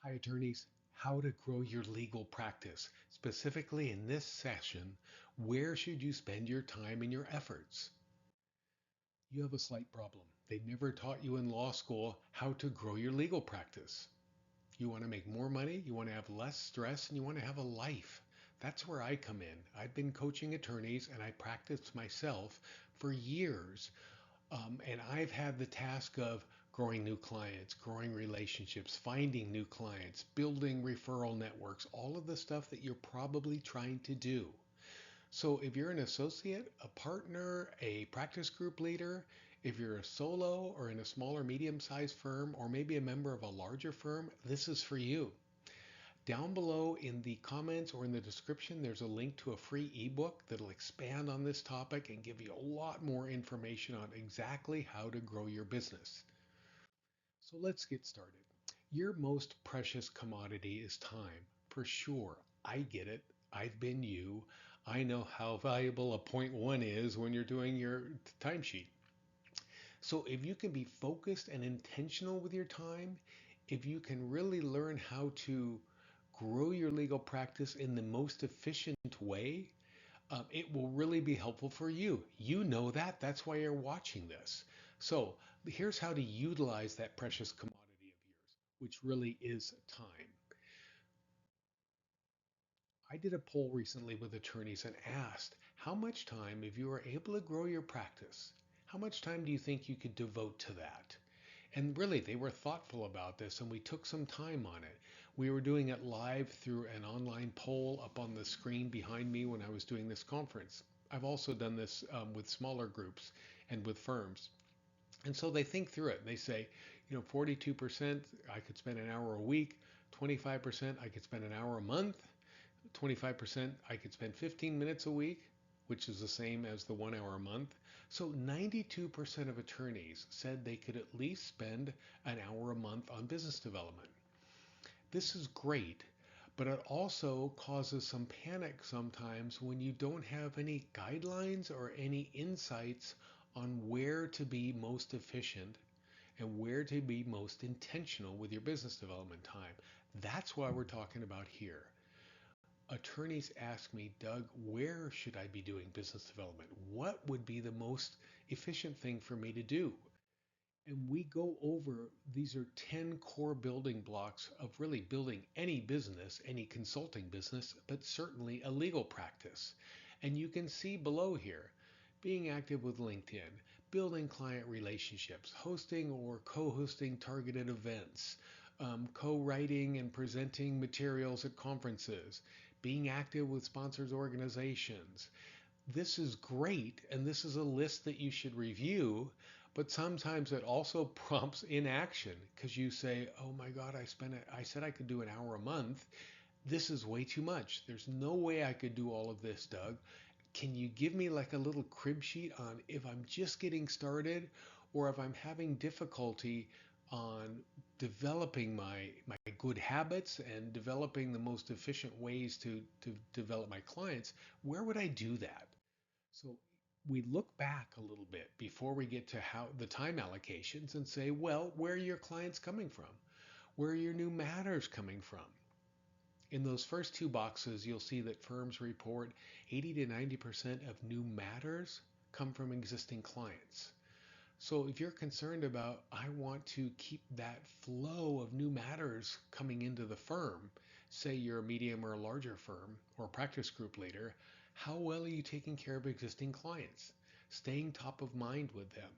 Hi, attorneys. How to grow your legal practice. Specifically in this session, where should you spend your time and your efforts? You have a slight problem. They never taught you in law school how to grow your legal practice. You want to make more money, you want to have less stress, and you want to have a life. That's where I come in. I've been coaching attorneys and I practiced myself for years. And I've had the task of growing new clients, growing relationships, finding new clients, building referral networks, all of the stuff that you're probably trying to do. So if you're an associate, a partner, a practice group leader, if you're a solo or in a smaller medium-sized firm, or maybe a member of a larger firm, this is for you. Down below in the comments or in the description, there's a link to a free ebook that'll expand on this topic and give you a lot more information on exactly how to grow your business. So let's get started. Your most precious commodity is time, for sure. I get it. I've been you. I know how valuable a point one is when you're doing your timesheet. So if you can be focused and intentional with your time, if you can really learn how to grow your legal practice in the most efficient way, it will really be helpful for you. You know that. That's why you're watching this. So here's how to utilize that precious commodity of yours, which really is time. I did a poll recently with attorneys and asked, how much time, if you were able to grow your practice, how much time do you think you could devote to that? And really, they were thoughtful about this, and we took some time on it. We were doing it live through an online poll up on the screen behind me when I was doing this conference. I've also done this with smaller groups and with firms. And so they think through it and they say, 42% I could spend an hour a week, 25% I could spend an hour a month, 25% I could spend 15 minutes a week, which is the same as the 1 hour a month. So 92% of attorneys said they could at least spend an hour a month on business development. This is great, but it also causes some panic sometimes when you don't have any guidelines or any insights on where to be most efficient and where to be most intentional with your business development time. That's why we're talking about here. Attorneys ask me, Doug, where should I be doing business development? What would be the most efficient thing for me to do? And we go over these are 10 core building blocks of really building any business, any consulting business, but certainly a legal practice. And you can see below here being active with LinkedIn, building client relationships, hosting or co hosting targeted events, co writing and presenting materials at conferences, being active with sponsors organizations. This is great, and this is a list that you should review, but sometimes it also prompts inaction because you say, "Oh my God, I said I could do an hour a month. This is way too much. There's no way I could do all of this, Doug. Can you give me like a little crib sheet on if I'm just getting started or if I'm having difficulty on developing my good habits and developing the most efficient ways to develop my clients, where would I do that?" So we look back a little bit before we get to how the time allocations and say, well, where are your clients coming from? Where are your new matters coming from? In those first two boxes, you'll see that firms report 80 to 90% of new matters come from existing clients. So if you're concerned about, I want to keep that flow of new matters coming into the firm, say you're a medium or a larger firm or a practice group leader, how well are you taking care of existing clients? Staying top of mind with them.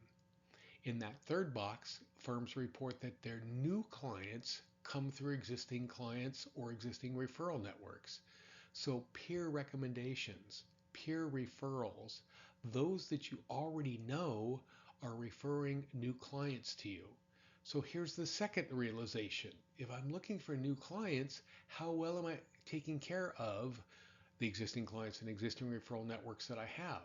In that third box, firms report that their new clients come through existing clients or existing referral networks. So peer recommendations, peer referrals, those that you already know are referring new clients to you. So here's the second realization. If I'm looking for new clients, how well am I taking care of the existing clients and existing referral networks that I have?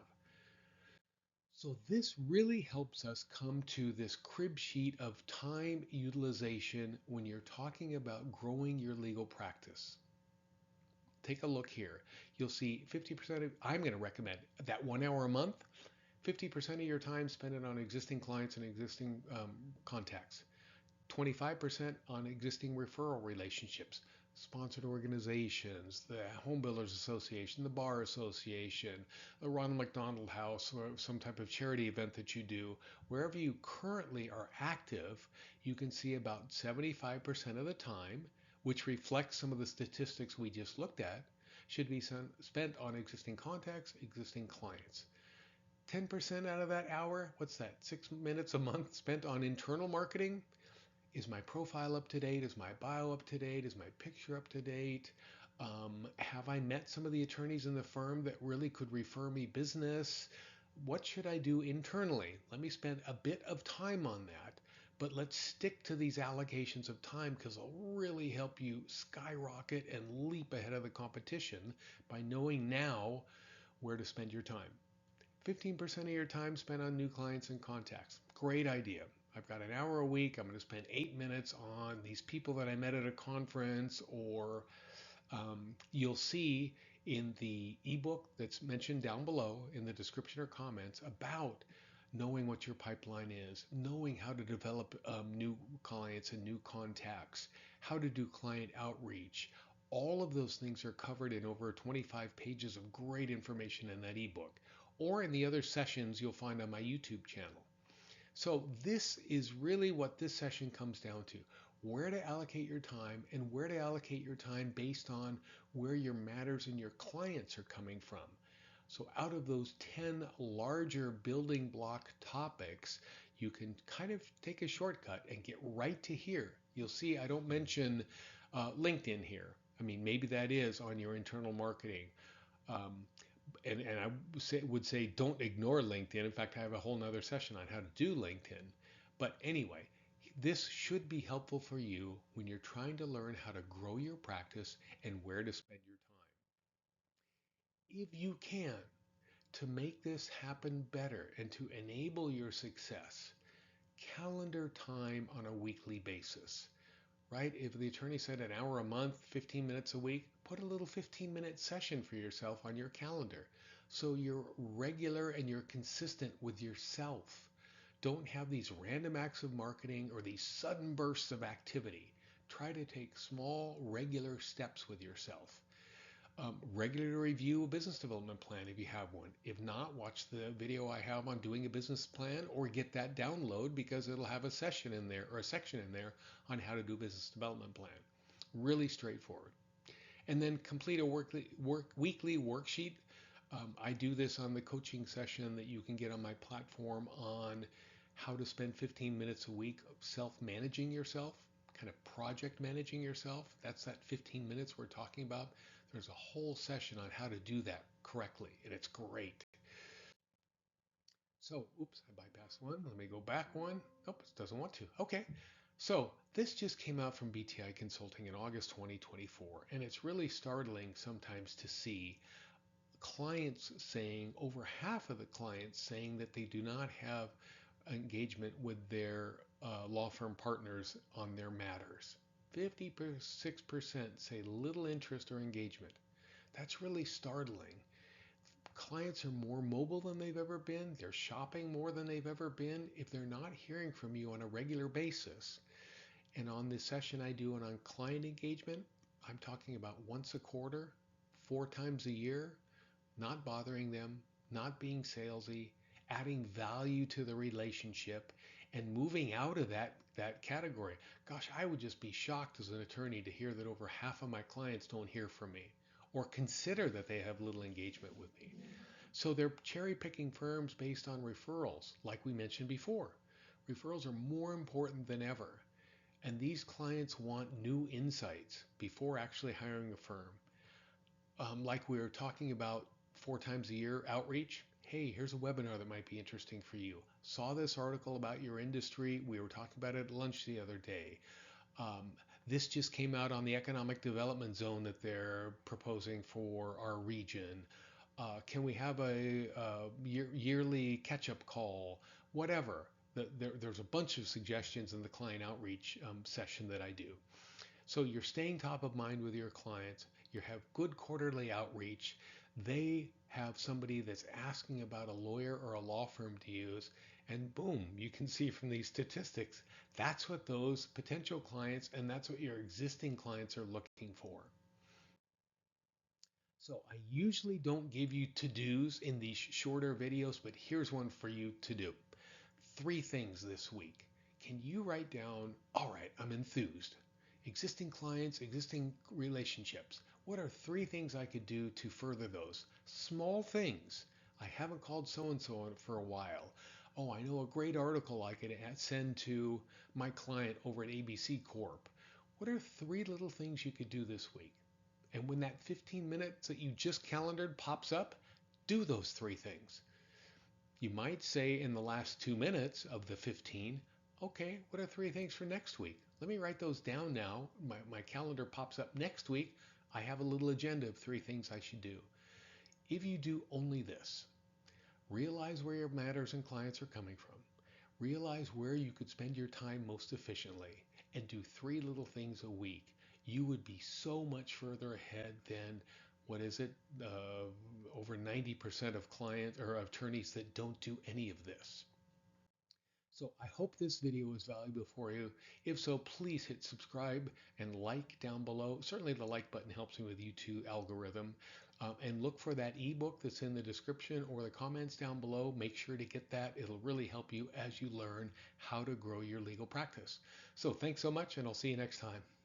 So this really helps us come to this crib sheet of time utilization when you're talking about growing your legal practice. Take a look here. You'll see 50% of, I'm going to recommend that 1 hour a month, 50% of your time spend it on existing clients and existing contacts. 25% on existing referral relationships, sponsored organizations, the Home Builders Association, the Bar Association, the Ronald McDonald House, or some type of charity event that you do. Wherever you currently are active, you can see about 75% of the time, which reflects some of the statistics we just looked at, should be spent on existing contacts, existing clients. 10% out of that hour, what's that? 6 minutes a month spent on internal marketing. Is my profile up to date? Is my bio up to date? Is my picture up to date? Have I met some of the attorneys in the firm that really could refer me business? What should I do internally? Let me spend a bit of time on that, but let's stick to these allocations of time because they'll really help you skyrocket and leap ahead of the competition by knowing now where to spend your time. 15% of your time spent on new clients and contacts. Great idea. I've got an hour a week. I'm going to spend 8 minutes on these people that I met at a conference, or you'll see in the ebook that's mentioned down below in the description or comments about knowing what your pipeline is, knowing how to develop new clients and new contacts, how to do client outreach. All of those things are covered in over 25 pages of great information in that ebook, or in the other sessions you'll find on my YouTube channel. So this is really what this session comes down to: where to allocate your time, and where to allocate your time based on where your matters and your clients are coming from. So out of those 10 larger building block topics, you can kind of take a shortcut and get right to here. You'll see I don't mention LinkedIn here. I mean, maybe that is on your internal marketing. Um, and I would say don't ignore LinkedIn. In fact, I have a whole nother session on how to do LinkedIn. But anyway, this should be helpful for you when you're trying to learn how to grow your practice and where to spend your time. If you can, to make this happen better and to enable your success, calendar time on a weekly basis. Right? If the attorney said an hour a month, 15 minutes a week, put a little 15-minute session for yourself on your calendar so you're regular and you're consistent with yourself. Don't have these random acts of marketing or these sudden bursts of activity. Try to take small, regular steps with yourself. Regularly review a business development plan if you have one. If not, watch the video I have on doing a business plan, or get that download because it'll have a session in there or a section in there on how to do a business development plan. Really straightforward. And then complete a weekly worksheet. I do this on the coaching session that you can get on my platform on how to spend 15 minutes a week self-managing yourself, kind of project managing yourself. That's that 15 minutes we're talking about. There's a whole session on how to do that correctly, and it's great. So, oops, I bypassed one. Let me go back one. Nope, it doesn't want to. Okay. So, this just came out from BTI Consulting in August 2024, and it's really startling sometimes to see clients saying, over half of the clients saying that they do not have engagement with their law firm partners on their matters. 56% say little interest or engagement. That's really startling. Clients are more mobile than they've ever been. They're shopping more than they've ever been. If they're not hearing from you on a regular basis, and on this session I do it on client engagement, I'm talking about once a quarter, 4 times a year, not bothering them, not being salesy, adding value to the relationship, and moving out of that category. Gosh, I would just be shocked as an attorney to hear that over half of my clients don't hear from me or consider that they have little engagement with me. So they're cherry picking firms based on referrals, like we mentioned before. Referrals are more important than ever. And these clients want new insights before actually hiring a firm. Like we were talking about 4 times a year outreach. Hey, here's a webinar that might be interesting for you. Saw this article about your industry. We were talking about it at lunch the other day. Um, this just came out on the economic development zone that they're proposing for our region. Can we have a yearly catch-up call? Whatever. There's a bunch of suggestions in the client outreach session that I do. So you're staying top of mind with your clients. You have good quarterly outreach. They have somebody that's asking about a lawyer or a law firm to use, And boom, you can see from these statistics, that's what those potential clients and that's what your existing clients are looking for. So I usually don't give you to-dos in these shorter videos, but here's one for you to do. 3 things this week. Can you write down, all right, I'm enthused. Existing clients, existing relationships. What are 3 things I could do to further those? Small things. I haven't called so and so for a while. Oh, I know a great article I could send to my client over at ABC Corp. What are 3 little things you could do this week? And when that 15 minutes that you just calendared pops up, do those 3 things. You might say in the last 2 minutes of the 15, okay, what are 3 things for next week? Let me write those down now. My calendar pops up next week. I have a little agenda of 3 things I should do. If you do only this, realize where your matters and clients are coming from. Realize where you could spend your time most efficiently and do 3 little things a week. You would be so much further ahead than what is it? Over 90% of clients or attorneys that don't do any of this. So I hope this video was valuable for you. If so, please hit subscribe and like down below. Certainly the like button helps me with YouTube algorithm. And look for that ebook that's in the description or the comments down below. Make sure to get that. It'll really help you as you learn how to grow your legal practice. So thanks so much, and I'll see you next time.